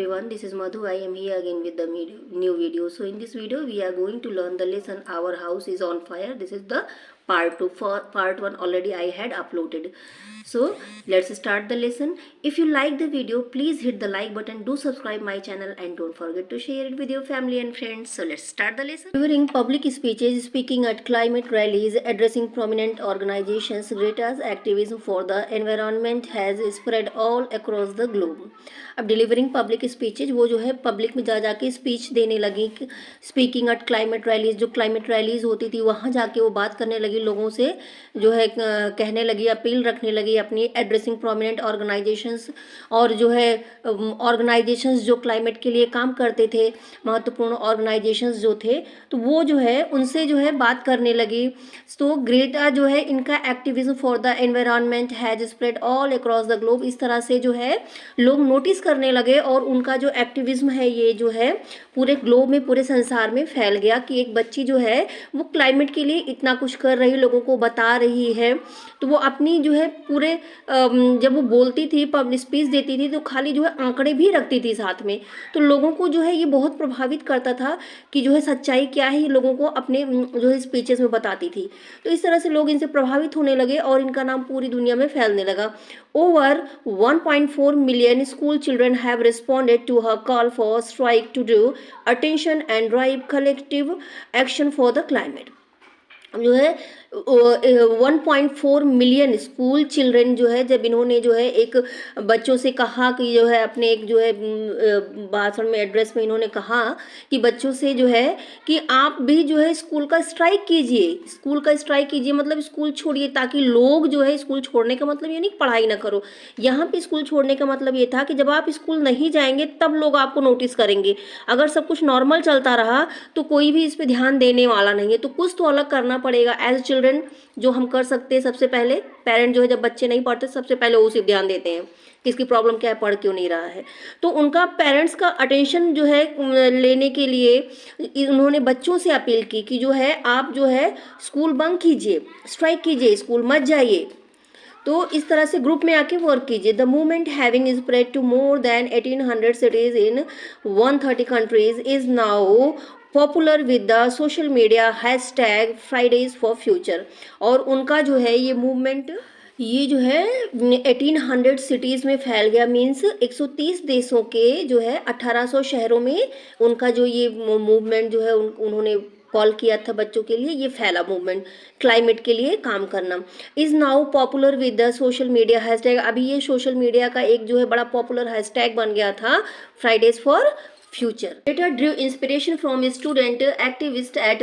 Everyone, this is Madhu. I am here again with the new video. So in this video we are going to learn the lesson Our House is on Fire. This is the part 2. For part 1 already I had uploaded. So let's start the lesson. If you like the video, please hit the like button, do subscribe my channel and don't forget to share it with your family and friends. So let's start the lesson. During public speeches, speaking at climate rallies, addressing prominent organizations, Greta's activism for the environment has spread all across the globe. अब delivering public speeches, वो जो है public में जा जाके speech देने लगी. Speaking at climate rallies, जो क्लाइमेट रैलीज होती थी वहाँ जाके वो बात करने लगी, लोगों से जो है कहने लगी, अपील रखने लगी अपनी. एड्रेसिंग प्रोमिनेंट ऑर्गेनाइजेशंस, और जो है ऑर्गेनाइजेशंस जो क्लाइमेट के लिए काम करते थे, महत्वपूर्ण ऑर्गेनाइजेशंस जो थे, तो वो जो है उनसे जो है बात करने लगी. तो ग्रेटा जो है इनका activism for the environment has spread all across the globe, इस तरह से जो है लोग नोटिस करने लगे और उनका जो एक्टिविज्म है ये जो है पूरे ग्लोब में, पूरे संसार में फैल गया कि एक बच्ची जो है वो क्लाइमेट के लिए इतना कुछ कर रही, लोगों को बता रही है. तो वो अपनी जो है पूरे जब वो बोलती थी, पब्लिक स्पीच देती थी, तो खाली जो है आंकड़े भी रखती थी साथ में. तो लोगों को जो है ये बहुत प्रभावित करता था कि जो है सच्चाई क्या है, ये लोगों को अपने जो है स्पीचेस में बताती थी. तो इस तरह से लोग इनसे प्रभावित होने लगे और इनका नाम पूरी दुनिया में फैलने लगा. Over 1.4 million school children have responded to her call for strike to do attention and drive collective action for the climate. अब जो है 1.4 मिलियन स्कूल चिल्ड्रन जो है, जब इन्होंने जो है एक बच्चों से कहा कि जो है अपने एक जो है भाषण में, एड्रेस में इन्होंने कहा कि बच्चों से जो है कि आप भी जो है स्कूल का स्ट्राइक कीजिए, स्कूल का स्ट्राइक कीजिए, मतलब स्कूल छोड़िए, ताकि लोग जो है स्कूल छोड़ने का मतलब ये नहीं पढ़ाई ना करो. यहाँ पे स्कूल छोड़ने का मतलब ये था कि जब आप स्कूल नहीं जाएंगे तब लोग आपको नोटिस करेंगे. अगर सब कुछ नॉर्मल चलता रहा तो कोई भी इस पर ध्यान देने वाला नहीं है. तो कुछ तो अलग करना पड़ेगा. एज चिल्ड्रन जो हम कर सकते हैं, सबसे पहले पेरेंट जो है जब बच्चे नहीं पढ़ते सबसे पहले वो सिर्फ ध्यान देते हैं कि इसकी प्रॉब्लम क्या है, पढ़ क्यों नहीं रहा है. तो उनका पेरेंट्स का अटेंशन जो है लेने के लिए उन्होंने बच्चों से अपील की कि जो है आप जो है स्कूल बंक कीजिए, स्ट्राइक कीजिए, स्कूल मत जाइए. तो इस तरह से ग्रुप में आके वर्क कीजिए. The movement having spread to more than 1800 cities in 130 countries is now popular with the social media hashtag Fridays for Future. और उनका जो है ये मूवमेंट ये जो है 1800 सिटीज़ में फैल गया. मीन्स 130 देशों के जो है 1800 शहरों में उनका जो ये मूवमेंट जो है उन्होंने कॉल किया था बच्चों के लिए, ये फैला मूवमेंट क्लाइमेट के लिए काम करना. Is now popular with the social media hashtag. अभी ये सोशल मीडिया का एक जो है बड़ा पॉपुलर हैशटैग बन गया था, Fridays for future. Later drew inspiration from student activist at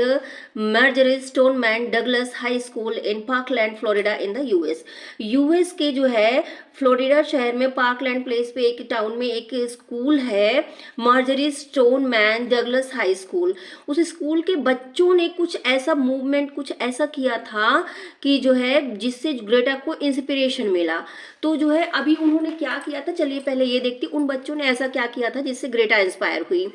Marjory Stoneman Douglas High School in Parkland, Florida in the US. US के जो है फ्लोरिडा शहर में पार्कलैंड प्लेस पे एक टाउन में एक स्कूल है, Marjorie Stoneman Douglas high school. उस स्कूल के बच्चों ने कुछ ऐसा मूवमेंट, कुछ ऐसा किया था कि जो है जिससे ग्रेटा को इंस्पिरेशन मिला. तो जो है अभी उन्होंने क्या किया था, चलिए पहले ये देखते उन बच्चों ने ऐसा क्या किया था जिससे ग्रेटा इंस्पायर हुई.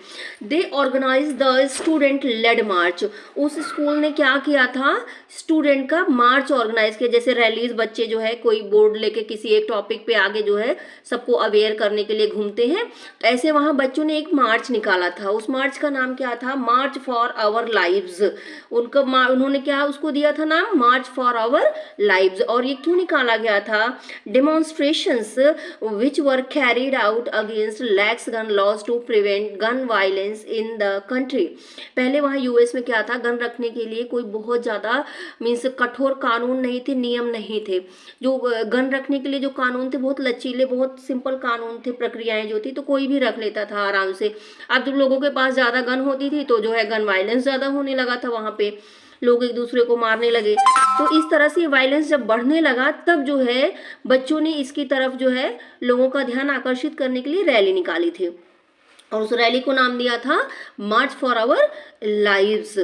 They organise the student led march. उस स्कूल ने क्या किया था, स्टूडेंट का मार्च ऑर्गेनाइज किया. जैसे रैलीज, बच्चे जो है कोई बोर्ड लेके किसी एक टॉपिक पे आगे जो है सबको अवेयर करने के लिए घूमते हैं, तो ऐसे वहां बच्चों ने एक मार्च निकाला था. उस मार्च का नाम क्या था, मार्च फॉर आवर लाइव्स. उन्होंने क्या उसको दिया था नाम, मार्च फॉर आवर लाइव्स. और ये क्यों निकाला गया था, demonstrations which were carried out against lax gun laws to prevent gun violence in the country. पहले वहाँ यूएस में क्या था, गन रखने के लिए कोई बहुत ज़्यादा मीन्स कठोर कानून नहीं थे, नियम नहीं थे. जो गन रखने के लिए जो कानून थे बहुत लचीले, बहुत सिंपल कानून थे, प्रक्रियाएं जो थी, तो कोई भी रख लेता था आराम से. अब जब लोगों के पास ज़्यादा गन होती थी तो जो है गन वायलेंस ज़्यादा होने लगा था, वहाँ पे लोग एक दूसरे को मारने लगे. तो इस तरह से वायलेंस जब बढ़ने लगा तब जो है बच्चों ने इसकी तरफ जो है लोगों का ध्यान आकर्षित करने के लिए रैली निकाली थी और उस रैली को नाम दिया था March for Our Lives.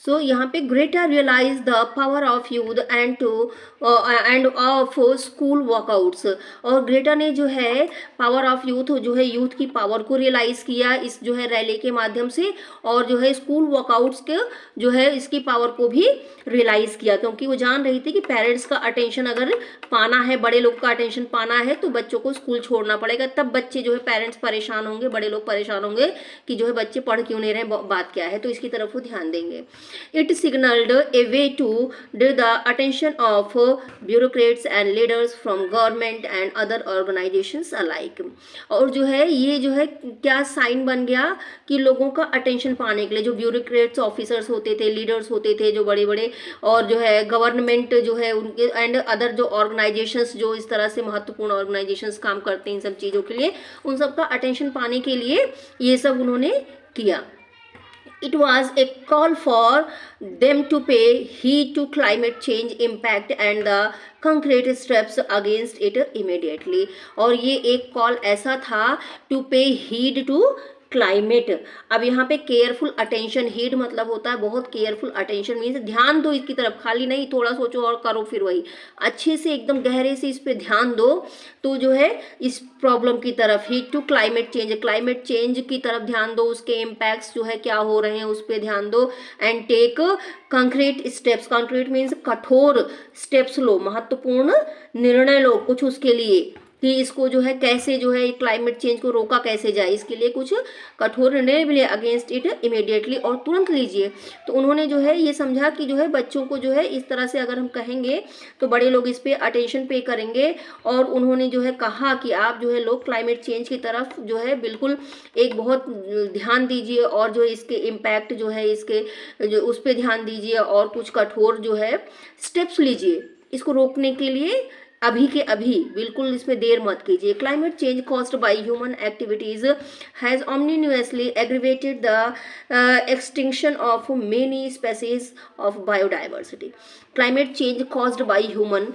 So यहाँ पे Greta realise the power of youth and of school walkouts. और ग्रेटा ने जो है पावर ऑफ यूथ, जो है यूथ की पावर को रियलाइज किया इस जो है रैली के माध्यम से, और जो है स्कूल वर्कआउट्स के जो है इसकी पावर को भी रियलाइज किया, क्योंकि वो जान रही थी कि पेरेंट्स का अटेंशन अगर पाना है, बड़े लोग का अटेंशन पाना है, तो बच्चों को स्कूल छोड़ना पड़ेगा। तब बच्चे जो है पेरेंट्स परेशान होंगे, बड़े लोग परेशान होंगे कि जो है बच्चे पढ़ क्यों नहीं रहे, बात क्या है, तो इसकी तरफ वो ध्यान देंगे। It signalled a way to the attention of bureaucrats and leaders from government and other organisations alike. और जो है ये जो है क्या साइन बन गया कि लोगों का अटेंशन पाने के लिए जो ब्यूरोक्रेट्स ऑफिसर्स होते थे, लीडर्स होते थे जो बड़े बड़े, और जो है गवर्नमेंट जो है उनके एंड अदर जो ऑर्गेनाइजेशंस जो इस तरह से महत्वपूर्ण ऑर्गेनाइजेशंस काम करते हैं इन सब चीज़ों के लिए, उन सब का अटेंशन पाने के लिए ये सब उन्होंने किया। It was a call for them to pay heed to climate change impact and the concrete steps against it immediately। और ये एक कॉल ऐसा था to pay heed to climate. अब यहाँ पे केयरफुल अटेंशन, हीड मतलब होता है बहुत केयरफुल अटेंशन, मीन्स ध्यान दो इसकी तरफ, खाली नहीं थोड़ा सोचो और करो फिर वही, अच्छे से एकदम गहरे से इस पे ध्यान दो, तो जो है इस प्रॉब्लम की तरफ, heed to climate change, climate change की तरफ ध्यान दो, उसके इम्पैक्ट्स जो है क्या हो रहे हैं उस पर ध्यान दो, and take concrete steps, concrete means कठोर स्टेप्स लो, महत्वपूर्ण निर्णय लो कुछ उसके लिए कि इसको जो है कैसे जो है क्लाइमेट चेंज को रोका कैसे जाए, इसके लिए कुछ कठोर निर्णय भी ले अगेंस्ट इट इमीडिएटली, और तुरंत लीजिए। तो उन्होंने जो है ये समझा कि जो है बच्चों को जो है इस तरह से अगर हम कहेंगे तो बड़े लोग इस पे अटेंशन पे करेंगे, और उन्होंने जो है कहा कि आप जो है लोग क्लाइमेट चेंज की तरफ जो है बिल्कुल एक बहुत ध्यान दीजिए, और जो इसके इम्पैक्ट जो है इसके जो उस पर ध्यान दीजिए, और कुछ कठोर जो है स्टेप्स लीजिए इसको रोकने के लिए, अभी के अभी, बिल्कुल इसमें देर मत कीजिए। Climate change caused by human activities has ominously aggravated the extinction of many species of biodiversity। Climate change caused by human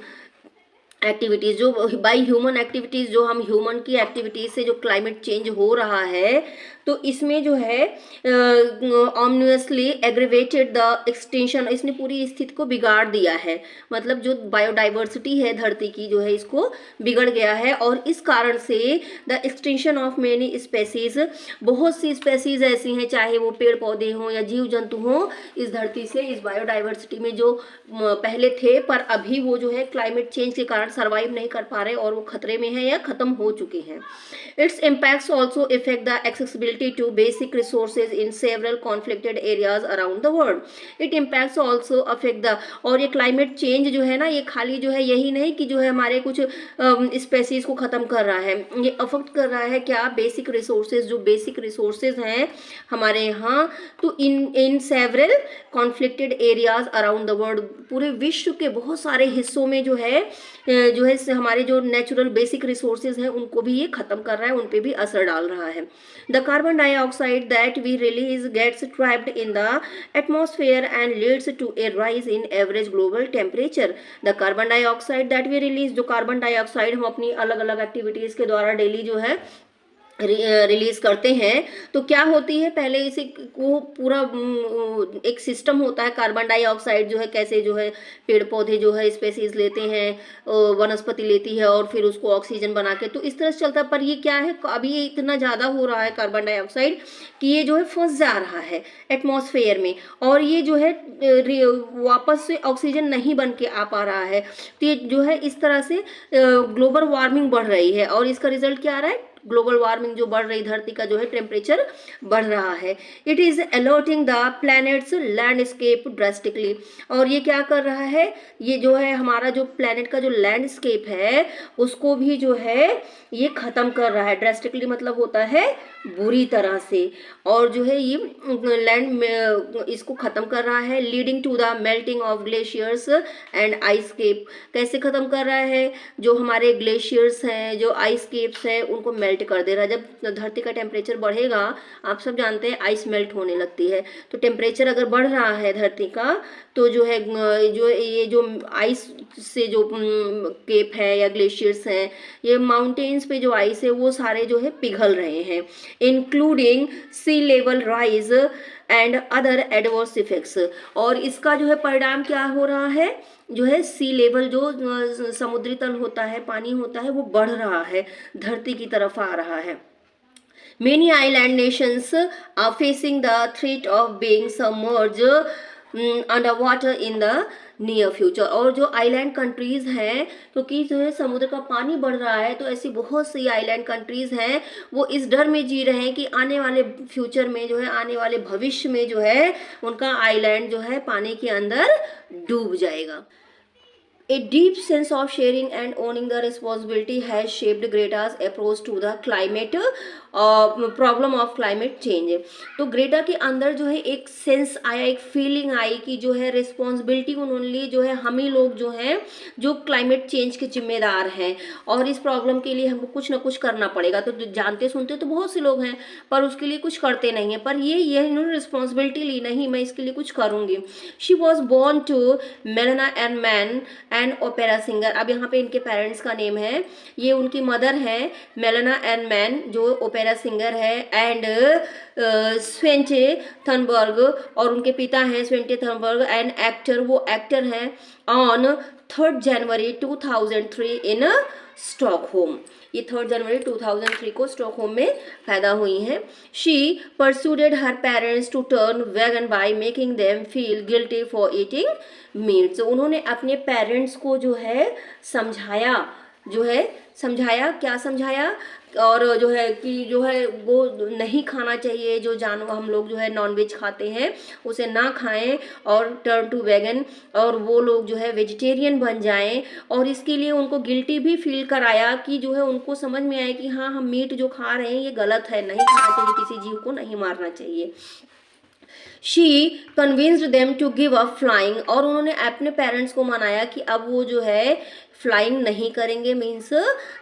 activities, जो बाई ह्यूमन एक्टिविटीज, जो हम ह्यूमन की एक्टिविटीज से जो क्लाइमेट चेंज हो रहा है, तो इसमें जो है ऑमन्यूसली एग्रीवेटेड द एक्सटेंशन, इसने पूरी स्थिति को बिगाड़ दिया है, मतलब जो बायोडाइवर्सिटी है धरती की जो है इसको बिगड़ गया है, और इस कारण से the extension of many species, बहुत सी स्पेसीज ऐसी हैं, चाहे वो पेड़ पौधे हों या जीव जंतु हों, इस धरती से इस बायोडाइवर्सिटी में जो पहले थे पर अभी वो जो है क्लाइमेट चेंज के कारण सर्वाइव नहीं कर पा रहे और वो खतरे में हैं या खत्म हो चुके हैं। Its impacts also effect the accessibility to basic resources in several conflicted areas around the world. It impacts also affect the, और ये क्लाइमेट चेंज जो है ना, ये खाली जो है यही नहीं कि जो है हमारे कुछ स्पेसीज को ख़त्म कर रहा है, ये अफेक्ट कर रहा है क्या, बेसिक रिसोर्सेज, जो बेसिक रिसोर्सेज हैं हमारे यहाँ, तो इन several conflicted areas around the world, पूरे विश्व के बहुत सारे हिस्सों में जो है हमारे जो नेचुरल बेसिक रिसोर्सेज हैं उनको भी ये खत्म कर रहा है, उन पे भी असर डाल रहा है। The carbon dioxide that we release gets trapped in the atmosphere and leads to a rise in average global temperature. The carbon dioxide that we release, जो कार्बन डाइऑक्साइड हम अपनी अलग अलग एक्टिविटीज के द्वारा डेली जो है रिलीज करते हैं, तो क्या होती है, पहले इसे को पूरा एक सिस्टम होता है, कार्बन डाइऑक्साइड जो है कैसे जो है पेड़ पौधे जो है स्पेसीज लेते हैं, वनस्पति लेती है और फिर उसको ऑक्सीजन बना के, तो इस तरह से चलता है। पर ये क्या है, अभी ये इतना ज़्यादा हो रहा है कार्बन डाइऑक्साइड कि ये जो है फंस जा रहा है एटमॉस्फेयर में, और ये जो है वापस से ऑक्सीजन नहीं बन के आ पा रहा है, तो ये जो है इस तरह से ग्लोबल वार्मिंग बढ़ रही है, और इसका रिजल्ट क्या आ रहा है, ग्लोबल वार्मिंग जो बढ़ रही, धरती का जो है टेम्परेचर बढ़ रहा है। It is alerting the planets landscape drastically, और ये क्या कर रहा है, ये जो है हमारा जो प्लैनेट का जो लैंडस्केप है उसको भी जो है ये खत्म कर रहा है। ड्रास्टिकली मतलब होता है बुरी तरह से, और जो है ये लैंड में इसको खत्म कर रहा है। Leading to the melting of glaciers and ice cap, कैसे खत्म कर रहा है, जो हमारे ग्लेशियर्स हैं, जो आइस केप्स हैं, उनको मेल्ट कर दे रहा है। जब धरती का टेम्परेचर बढ़ेगा, आप सब जानते हैं आइस मेल्ट होने लगती है, तो टेम्परेचर अगर बढ़ रहा है धरती का तो जो है जो ये जो आइस से जो केप है या ग्लेशियर्स हैं, ये माउंटेन्स पे जो आइस है वो सारे जो है पिघल रहे हैं, including sea level rise and other adverse effects. और इसका जो है परिणाम क्या हो रहा है, जो है सी लेवल जो समुद्री तल होता है, पानी होता है, वो बढ़ रहा है, धरती की तरफ आ रहा है। Many island nations are facing the threat of being submerged underwater in the near future. और जो आइलैंड कंट्रीज़ हैं, क्योंकि जो है समुद्र का पानी बढ़ रहा है, तो ऐसी बहुत सी आइलैंड कंट्रीज़ हैं वो इस डर में जी रहे हैं कि आने वाले फ्यूचर में जो है, आने वाले भविष्य में जो है उनका आइलैंड जो है पानी के अंदर डूब जाएगा। A deep sense of sharing and owning the responsibility has shaped Greta's approach to the climate problem of climate change. तो ग्रेटा के अंदर जो है एक सेंस आया, एक फीलिंग आई कि जो है रिस्पॉन्सिबिलिटी उन्होंने ली, जो है हम ही लोग जो हैं जो क्लाइमेट चेंज के जिम्मेदार हैं और इस प्रॉब्लम के लिए हमको कुछ ना कुछ करना पड़ेगा। तो जानते सुनते तो बहुत से लोग हैं पर उसके लिए कुछ करते नहीं हैं, पर ये इन्होंने रिस्पॉन्सिबिलिटी ली, नहीं मैं इसके लिए कुछ करूँगी। She was born to Malena and man and opera singer. अब यहाँ पे इनके पेरेंट्स का नेम है, ये उनकी मदर है मेलेना एंड मैन जो ओपेरा सिंगर है, एंड स्वेंटे थनबर्ग, और उनके पिता हैं स्वेंटे थनबर्ग, एंड एक्टर, वो एक्टर हैं, ऑन 3 जनवरी 2003 इन स्टॉकहोम। ये 3 जनवरी 2003 को स्टॉकहोम में पैदा हुई हैं। She persuaded her parents to turn vegan by making them feel guilty for eating meat. उन्होंने अपने पेरेंट्स को जो है समझाया, क्या समझाया, और जो है कि जो है वो नहीं खाना चाहिए, जो जानवर हम लोग जो है नॉनवेज खाते हैं उसे ना खाएं और टर्न टू वेगन, और वो लोग जो है वेजिटेरियन बन जाएं। और इसके लिए उनको गिल्टी भी फील कराया कि जो है उनको समझ में आए कि हाँ, हम मीट जो खा रहे हैं ये गलत है, नहीं खाना चाहिए, किसी जीव को नहीं मारना चाहिए। She convinced them to give up flying, और उन्होंने अपने पेरेंट्स को मनाया कि अब वो जो है फ्लाइंग नहीं करेंगे, मीन्स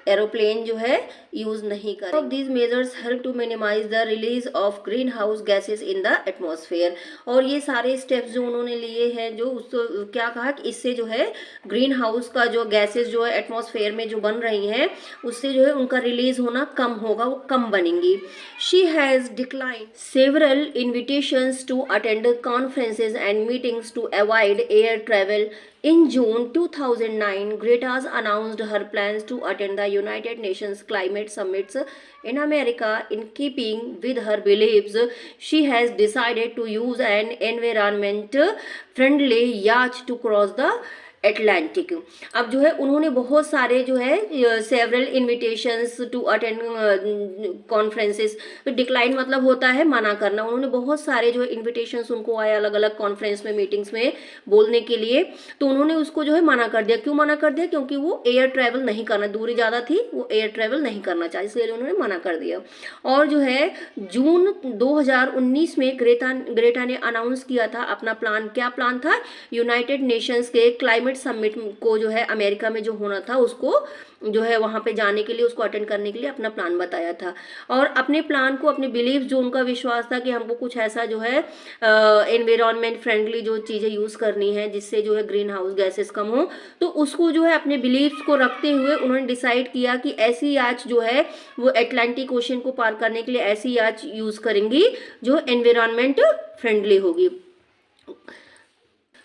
एरोप्लेन जो है यूज नहीं करेंगे। Of these measures help to minimise the release of green house gases in the atmosphere. और ये सारे स्टेप्स जो उन्होंने लिए हैं, जो उसको क्या कहा कि इससे जो है ग्रीन हाउस का जो गैसेज जो है एटमॉस्फेयर में जो बन रही हैं उससे जो है उनका रिलीज होना कम होगा, वो कम बनेंगी। She has declined several invitations to attend conferences and meetings to avoid air travel. In June 2009, Greta's announced her plans to attend the United Nations climate summits in America. In keeping with her beliefs, she has decided to use an environment-friendly yacht to cross the Atlantic. अब जो है उन्होंने बहुत सारे जो है several invitations to attend conferences, तो decline मतलब होता है मना करना। उन्होंने बहुत सारे जो है इन्विटेशंस उनको आए अलग अलग कॉन्फ्रेंस में, मीटिंग्स में बोलने के लिए, तो उन्होंने उसको जो है मना कर दिया। क्यों मना कर दिया? क्योंकि वो एयर ट्रैवल नहीं करना, दूरी ज़्यादा थी, वो एयर ट्रैवल नहीं करना चाहिए, इसलिए उन्होंने मना कर दिया। और जो है जून 2019 में ग्रेटा ने अनाउंस किया था अपना प्लान। क्या प्लान था? यूनाइटेड नेशंस के क्लाइमेट समिट को जो है अमेरिका में जो होना था उसको जो है वहां पे जाने के लिए, उसको अटेंड करने के लिए अपना प्लान बताया था। और अपने प्लान को, अपने बिलीफ, जो उनका विश्वास था कि हमको कुछ ऐसा जो है एनवायरनमेंट फ्रेंडली जो चीज़ें यूज़ करनी है जिससे जो है ग्रीन हाउस गैसेस कम हो, तो उसको जो है अपने बिलीफ्स को रखते हुए उन्होंने डिसाइड किया कि ऐसी याच जो है वो अटलांटिक ओशन को पार करने के लिए ऐसी याच यूज़ करेंगी जो एनवायरनमेंट फ्रेंडली होगी।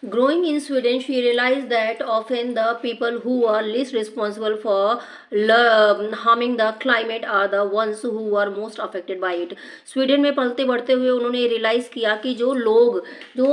Growing in Sweden, she realized that often the people who are least responsible for harming the climate are the ones who are most affected by it. Sweden में पलते बढ़ते हुए उन्होंने रियलाइज़ किया कि जो लोग जो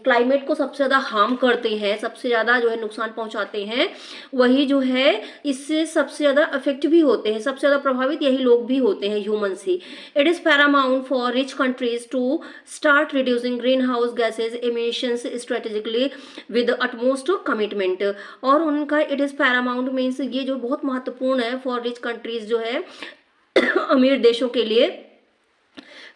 क्लाइमेट को सबसे ज़्यादा हार्म करते हैं, सबसे ज़्यादा जो है नुकसान पहुंचाते हैं, वही जो है इससे सबसे ज़्यादा अफेक्ट भी होते हैं, सबसे ज़्यादा प्रभावित यही लोग भी होते हैं, ह्यूमन्स ही। It is paramount for rich countries to start reducing green house gases emissions strategically with utmost commitment. और उनका इट इज़ पैरामाउंट मीन्स ये जो बहुत महत्वपूर्ण है फॉर रिच कंट्रीज जो है अमीर देशों के लिए,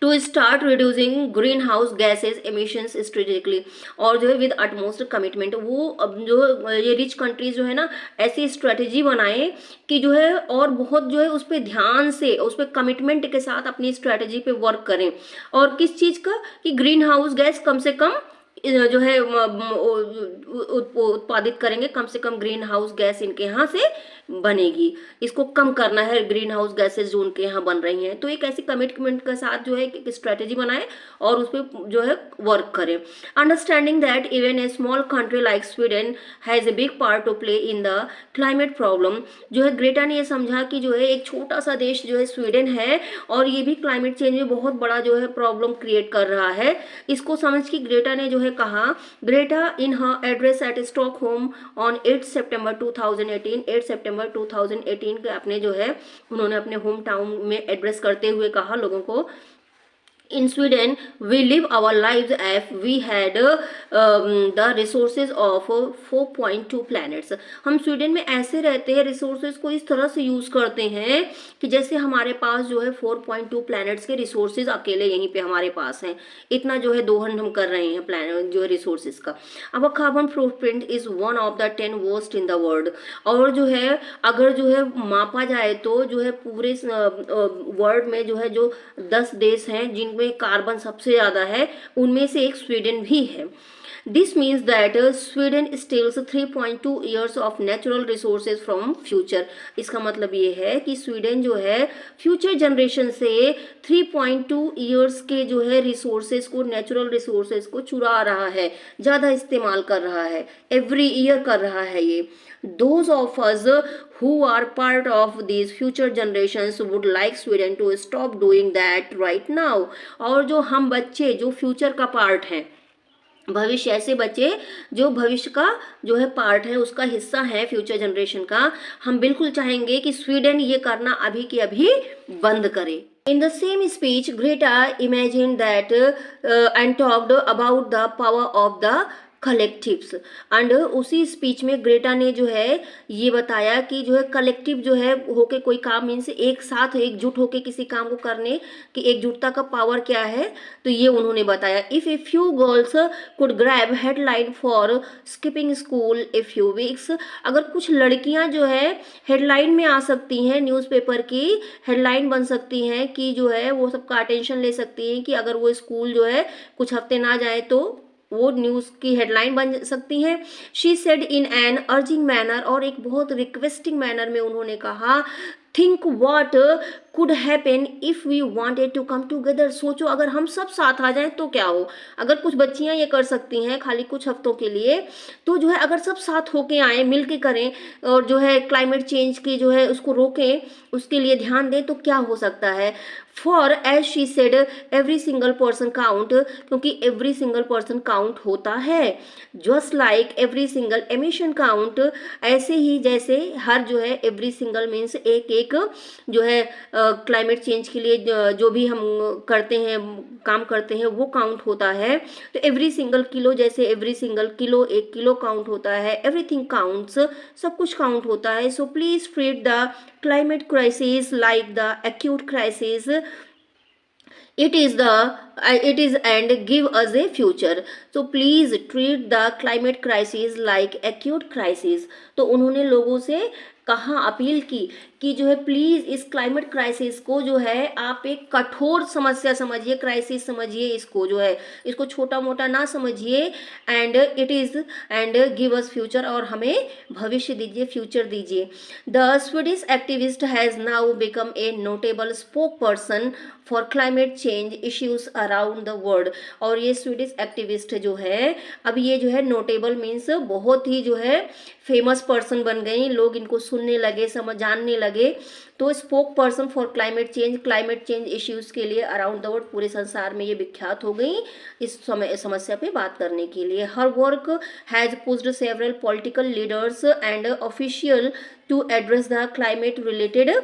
to start reducing green house gases emissions strategically, और जो है विद अटमोस्ट कमिटमेंट, वो अब जो ये रिच कंट्रीज जो है ना ऐसी स्ट्रेटेजी बनाए कि जो है और बहुत जो है उस पर ध्यान से, उस पर कमिटमेंट के साथ अपनी स्ट्रेटेजी पे वर्क करें। और किस चीज़ का, कि ग्रीन हाउस गैस कम से कम जो है उत्पादित करेंगे, कम से कम ग्रीन हाउस गैस इनके यहाँ से बनेगी, इसको कम करना है ग्रीन हाउस गैसेस जो उनके यहाँ बन रही हैं। तो एक ऐसी कमिटमेंट के साथ जो है एक स्ट्रेटेजी बनाए और उस पर जो है वर्क करें। Understanding that even a small country like Sweden has a big part two play in the climate problem, जो है ग्रेटा ने ये समझा कि जो है एक छोटा सा देश जो है स्वीडन है और ये भी क्लाइमेट चेंज में बहुत बड़ा जो है प्रॉब्लम क्रिएट कर रहा है। इसको समझ के ग्रेटा ने जो है कहा, Greta in her address at Stockholm on 8 सितंबर 2018, 8 सितंबर 2018 के अपने जो है उन्होंने अपने होम टाउन में एड्रेस करते हुए कहा लोगों को, in Sweden we live our lives as we had the resources of 4.2 planets। हम स्वीडन में ऐसे रहते हैं, रिसोर्सेज को इस तरह से यूज करते हैं कि जैसे हमारे पास जो है 4.2 प्लैनेट्स के रिसोर्सेज अकेले यहीं पे हमारे पास हैं, इतना जो है दोहन हम कर रहे हैं प्लैनेट जो है रिसोर्सेज का। अब carbon footprint is one of the 10 worst in the world, और जो है अगर जो है मापा जाए तो जो है पूरे वर्ल्ड में जो है जो 10 देश हैं जिनमें कार्बन सबसे ज्यादा है, उनमें से एक स्वीडन भी है। This means that Sweden steals 3.2 years of natural resources from future. इसका मतलब ये है कि स्वीडन जो है फ्यूचर जनरेशन से 3.2 ईयर्स के जो है रिसोर्सेज को, नेचुरल रिसोर्सेज को चुरा रहा है, ज़्यादा इस्तेमाल कर रहा है, एवरी ईयर कर रहा है ये। Those of us who are part of these future generations would like Sweden to stop doing that right now। और जो हम बच्चे जो फ्यूचर का पार्ट हैं, भविष्य, ऐसे बच्चे जो भविष्य का जो है पार्ट है, उसका हिस्सा है फ्यूचर जनरेशन का, हम बिल्कुल चाहेंगे कि स्वीडन ये करना अभी के अभी बंद करे। In the same speech, Greta imagined that and talked about the power of the collectives. And उसी स्पीच में ग्रेटा ने जो है ये बताया कि जो है कलेक्टिव जो है होके कोई काम, मीन्स एक साथ एकजुट होके किसी काम को करने की एकजुटता का पावर क्या है, तो ये उन्होंने बताया। If a few girls could grab headline for skipping school a few weeks, अगर कुछ लड़कियां जो है हेडलाइन में आ सकती हैं, न्यूज़पेपर की हेडलाइन बन सकती हैं कि जो है वो सबका अटेंशन ले सकती हैं कि अगर वो स्कूल जो है कुछ हफ्ते ना जाए तो वो न्यूज़ की हेडलाइन बन सकती हैं। She said in an urging manner, और एक बहुत रिक्वेस्टिंग मैनर में उन्होंने कहा, think what could happen if we wanted to come together. सोचो अगर हम सब साथ आ जाएं तो क्या हो। अगर कुछ बच्चियां ये कर सकती हैं खाली कुछ हफ्तों के लिए, तो जो है अगर सब साथ होके आए, मिल के करें और जो है क्लाइमेट चेंज की जो है उसको रोकें, उसके लिए ध्यान दें, तो क्या हो सकता है। For as she said every single person count, क्योंकि एवरी सिंगल पर्सन काउंट होता है। Just like every single emission count, ऐसे ही जैसे हर जो है एवरी सिंगल मीन्स एक एक जो है क्लाइमेट चेंज के लिए जो भी हम करते हैं, काम करते हैं, वो काउंट होता है। तो एवरी सिंगल किलो, जैसे every single kilo 1 kilo count होता है, एवरीथिंग काउंट्स, सब कुछ काउंट होता है। So please treat the climate crisis like the acute crisis it is and give us a future। so please treat the climate crisis like acute crisis। तो उन्होंने लोगों से कहा, अपील की कि जो है प्लीज इस क्लाइमेट क्राइसिस को जो है आप एक कठोर समस्या समझिए, क्राइसिस समझिए इसको, जो है इसको छोटा मोटा ना समझिए। And it is and give us future, और हमें भविष्य दीजिए, फ्यूचर दीजिए। The Swedish activist has now become a notable spoke person for climate change issues around the world. और ये स्वीडिश एक्टिविस्ट जो है अब ये जो है नोटेबल मीन्स बहुत ही जो है फेमस पर्सन बन गई, लोग इनको सुनने लगे, जानने लगे। तो spoke person for climate change issues के लिए अराउंड द वर्ल्ड, पूरे संसार में ये विख्यात हो गई इस समस्या पे बात करने के लिए। Her work has pushed several political leaders and official to address the climate related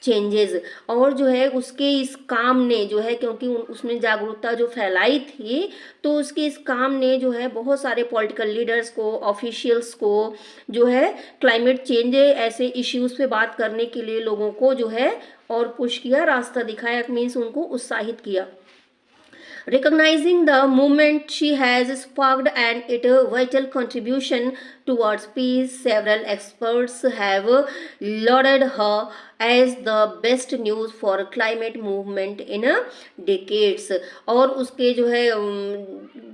changes. और जो है उसके इस काम ने जो है, क्योंकि उसने जागरूकता जो फैलाई थी, तो उसके इस काम ने जो है बहुत सारे पॉलिटिकल लीडर्स को, ऑफिशियल्स को जो है क्लाइमेट चेंज ऐसे इश्यूज पे बात करने के लिए लोगों को जो है और पुश किया, रास्ता दिखाया, मीन्स उनको उत्साहित किया। Recognizing the movement she has sparked and its vital contribution towards peace, several experts have lauded her as the best news for climate movement in decades. और उसके जो है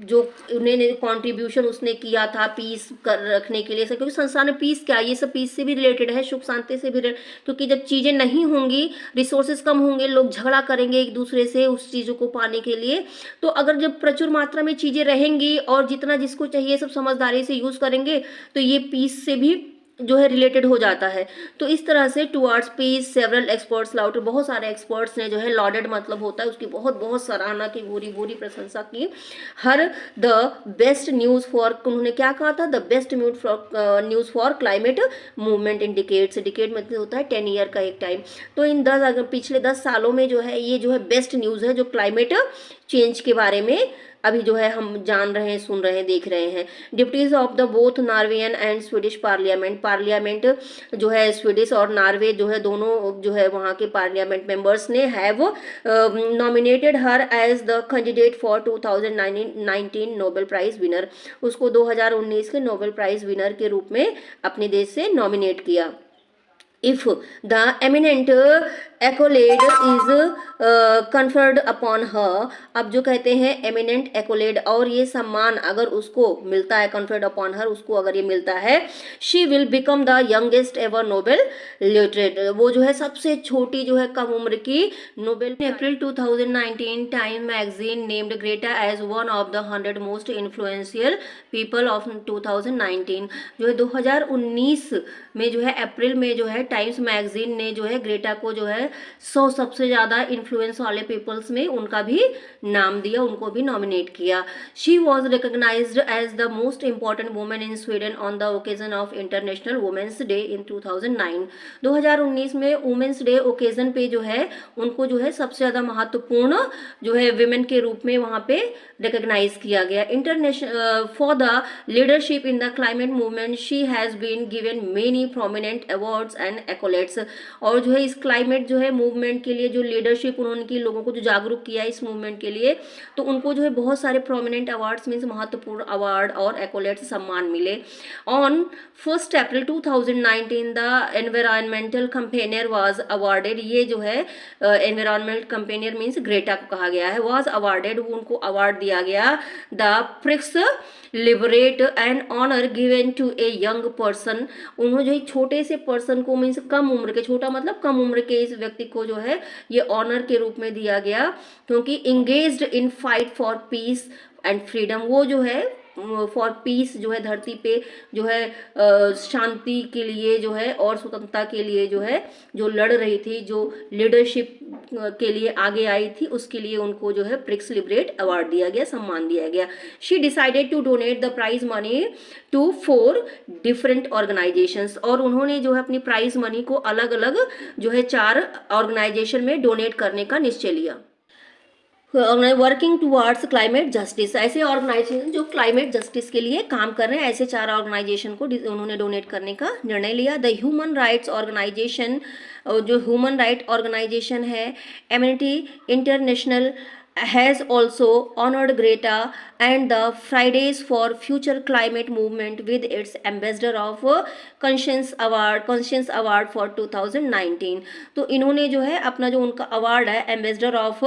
जो उन्होंने कंट्रीब्यूशन उसने किया था पीस कर रखने के लिए, क्योंकि संसार में पीस क्या है, ये सब पीस से भी रिलेटेड है, सुख शांति से भी क्योंकि जब चीज़ें नहीं होंगी, रिसोर्सेज कम होंगे, लोग झगड़ा करेंगे एक दूसरे से उस चीज़ों को पाने के लिए। तो अगर जब प्रचुर मात्रा में चीज़ें रहेंगी और जितना जिसको चाहिए सब समझदारी से यूज़ करेंगे, तो ये पीस से भी जो है रिलेटेड हो जाता है। तो इस तरह से towards peace several experts loud, बहुत सारे एक्सपर्ट्स ने जो है लॉडेड मतलब होता है उसकी बहुत बहुत सराहना की, पूरी पूरी प्रशंसा की। हर द बेस्ट न्यूज़ फॉर, उन्होंने क्या कहा था, the best news for climate movement in decades. Decade मतलब होता है 10 ईयर का एक टाइम। तो इन 10 अगर पिछले 10 सालों में जो है ये जो है बेस्ट न्यूज़ है जो क्लाइमेट चेंज के बारे में अभी जो है हम जान रहे हैं, सुन रहे हैं, देख रहे हैं। Deputies of the both Norwegian and Swedish parliament जो है स्वीडिश और नॉर्वे जो है दोनों जो है वहाँ के पार्लियामेंट मेंबर्स ने have nominated her as the candidate for 2019 Nobel prize winner. उसको 2019 के नोबेल प्राइज विनर के रूप में अपने देश से नॉमिनेट किया। If the eminent accolade is conferred upon her, अब जो कहते हैं eminent accolade, और ये सम्मान अगर उसको मिलता है, conferred upon her, उसको अगर ये मिलता है, she will become the youngest ever Nobel laureate, वो जो है सबसे छोटी जो है कम उम्र की Nobel. April 2019 Time magazine named Greta as one of the 100 most influential people of 2019, जो है 2019 में जो है अप्रैल में जो है टाइम्स मैगजीन ने जो है ग्रेटा को जो है 100 सबसे ज़्यादा इन्फ्लुएंस वाले पीपल्स में उनका भी नाम दिया, उनको भी नॉमिनेट किया। She was recognised as the most important women in Sweden on the occasion of International Women's Day in 2009। 2019 में वुमेंस डे ओकेजन पे जो है उनको जो है सबसे ज़्यादा महत्वपूर्ण जो है विमेन के रूप में वहाँ पे रिकग्नाइज किया गया। International for the leadership in the climate movement she has been given many prominent awards and accolades, और जो है इस क्लाइमेट जो है मूवमेंट के लिए जो लीडरशिप उन्होंने की, लोगों को जो जागरूक किया इस मूवमेंट के लिए, तो उनको जो है बहुत सारे प्रोमिनेंट अवार्ड्स मीन्स महत्वपूर्ण अवार्ड और एक्कोलेट्स सम्मान मिले। On 1 April 2019 the environmental campaigner was awarded, ये जो है एनवायरमेंटल कंपेनियर मीन्स ग्रेटा को कहा गया है, वाज अवार्डेड, उनको अवार्ड दिया गया, the Prix Liberté and honour given to a young person, उन्होंने जो एक छोटे से पर्सन को मीन्स कम उम्र के, छोटा मतलब कम उम्र के इस व्यक्ति को जो है ये ऑनर के रूप में दिया गया, क्योंकि engaged in fight for piece and freedom, वो जो है फॉर पीस जो है धरती पे जो है शांति के लिए जो है और स्वतंत्रता के लिए जो है जो लड़ रही थी, जो लीडरशिप के लिए आगे आई थी, उसके लिए उनको जो है प्रिक्स लिबरेट अवार्ड दिया गया, सम्मान दिया गया। She decided to donate the prize money to 4 different organisations, और उन्होंने जो है अपनी प्राइज मनी को अलग अलग जो है 4 ऑर्गेनाइजेशन में डोनेट करने का निश्चय लिया। वर्किंग टुवार्ड्स क्लाइमेट जस्टिस, ऐसे ऑर्गेनाइजेशन जो क्लाइमेट जस्टिस के लिए काम कर रहे हैं, ऐसे 4 ऑर्गेनाइजेशन को उन्होंने डोनेट करने का निर्णय लिया। द ह्यूमन राइट्स ऑर्गेनाइजेशन, जो ह्यूमन राइट ऑर्गेनाइजेशन है amenity international, has also honored Greta and the Fridays for Future Climate Movement with its Ambassador of Conscience Award for 2019। तो इन्होंने जो है अपना जो उनका अवार्ड है एम्बेसडर ऑफ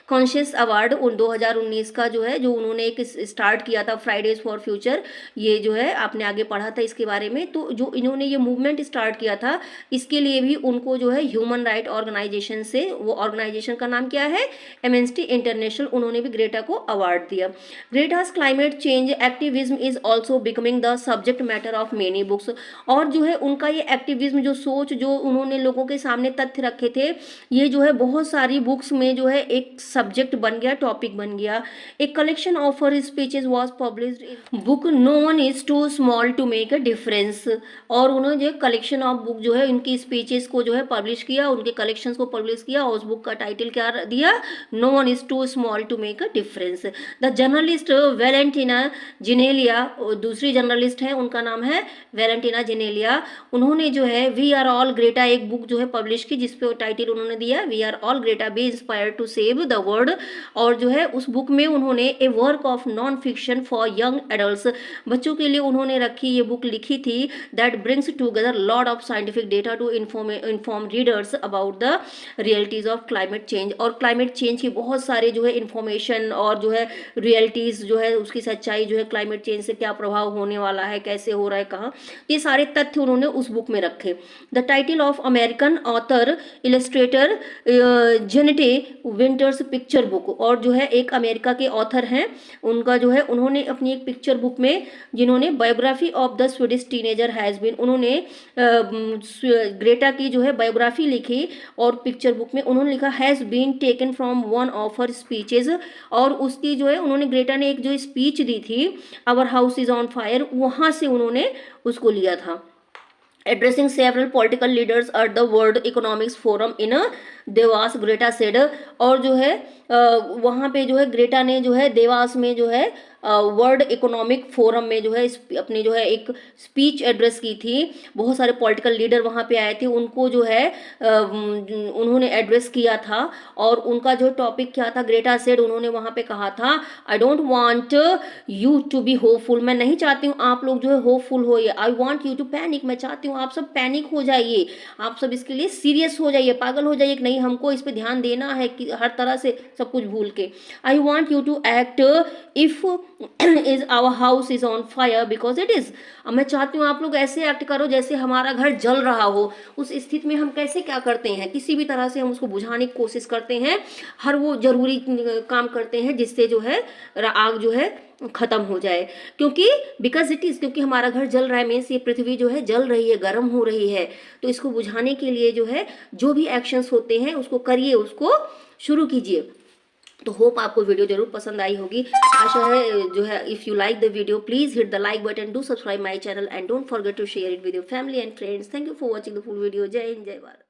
कॉन्शियस अवार्ड उन 2019 का जो है, जो उन्होंने एक स्टार्ट किया था फ्राइडेज फॉर फ्यूचर, ये जो है आपने आगे पढ़ा था इसके बारे में, तो जो इन्होंने ये मूवमेंट स्टार्ट किया था इसके लिए भी उनको जो है ह्यूमन राइट ऑर्गेनाइजेशन से, वो ऑर्गेनाइजेशन का नाम क्या है, एमनेस्टी इंटरनेशनल, उन्होंने भी ग्रेटा को अवार्ड दिया। Greta's climate change activism is also becoming the subject matter of many books, और जो है उनका ये एक्टिविज्म जो सोच जो उन्होंने लोगों के सामने तथ्य रखे थे, ये जो है बहुत सारी बुक्स में जो है एक सब्जेक्ट बन गया, टॉपिक बन गया। एक collection of her speeches was published book no one is too small to make a difference, और उन्होंने जो कलेक्शन ऑफ बुक जो है उनकी स्पीचेस को जो है पब्लिश किया, उनके कलेक्शंस को पब्लिश किया, और उस बुक का टाइटल क्या दिया, no one is too too small to make a difference. The journalist Valentina Giannella, दूसरी जर्नलिस्ट हैं, उनका नाम है वैलेंटिना जिनेलिया। उन्होंने जो है वी आर ऑल ग्रेटा एक बुक जो है पब्लिश की, जिसपे टाइटल उन्होंने दिया we are all Greta be inspired to save the world. और जो है उस बुक में उन्होंने a work of non fiction for young adults, बच्चों के लिए उन्होंने रखी ये बुक लिखी थी, that brings together lot of scientific data to inform readers about the realities of climate change. और क्लाइमेट चेंज की बहुत सारे जो है इन्फॉर्मेशन और जो है रियलिटीज जो है उसकी सच्चाई जो है, क्लाइमेट चेंज से क्या प्रभाव होने वाला है, कैसे हो रहा है, कहाँ, ये सारे तथ्य उन्होंने उस बुक में रखे। The title of American author illustrator Jeanette Winter's picture book, और जो है एक अमेरिका के ऑथर हैं, उनका जो है उन्होंने अपनी एक पिक्चर बुक में जिन्होंने biography of the Swedish teenager has been, उन्होंने ग्रेटा की जो है बायोग्राफी लिखी, और पिक्चर बुक में उन्होंने लिखा has been taken from one of her speeches, और उसकी जो है उन्होंने ग्रेटा ने एक जो स्पीच दी थी our house is on fire, वहाँ से उन्होंने उसको लिया था। Addressing several political leaders at the World Economics Forum in Dewas, Greta said, और जो है वहाँ पे जो है ग्रेटा ने जो है देवास में जो है वर्ल्ड इकोनॉमिक फोरम में जो है अपने जो है एक स्पीच एड्रेस की थी। बहुत सारे पॉलिटिकल लीडर वहाँ पे आए थे, उनको जो है उन्होंने एड्रेस किया था, और उनका जो टॉपिक क्या था, ग्रेटा सेड, उन्होंने वहाँ पे कहा था I don't want you to be hopeful, मैं नहीं चाहती हूँ आप लोग जो है होपफुल होइए, I want you to panic, मैं चाहती हूँ आप सब पैनिक हो जाइए, आप सब इसके लिए सीरियस हो जाइए, पागल हो जाइए कि नहीं हमको इस पे ध्यान देना है कि हर तरह से सब कुछ भूल के। I want you to act if is our house is on fire because it is, मैं चाहती हूँ आप लोग ऐसे एक्ट करो जैसे हमारा घर जल रहा हो। उस स्थिति में हम कैसे क्या करते हैं, किसी भी तरह से हम उसको बुझाने की कोशिश करते हैं, हर वो जरूरी काम करते हैं जिससे जो है आग जो है खत्म हो जाए, क्योंकि बिकॉज इट इज, क्योंकि हमारा घर जल रहा है, मीन्स ये पृथ्वी जो है जल रही है, गर्म हो रही है, तो इसको बुझाने के लिए जो है जो भी एक्शंस होते हैं उसको करिए, उसको शुरू कीजिए। तो होप आपको वीडियो जरूर पसंद आई होगी, आशा है जो है if you like the video please hit the like button, do subscribe my channel and don't forget to share it with your family and friends. Thank you for watching the full video. जय हिंद, जय भारत।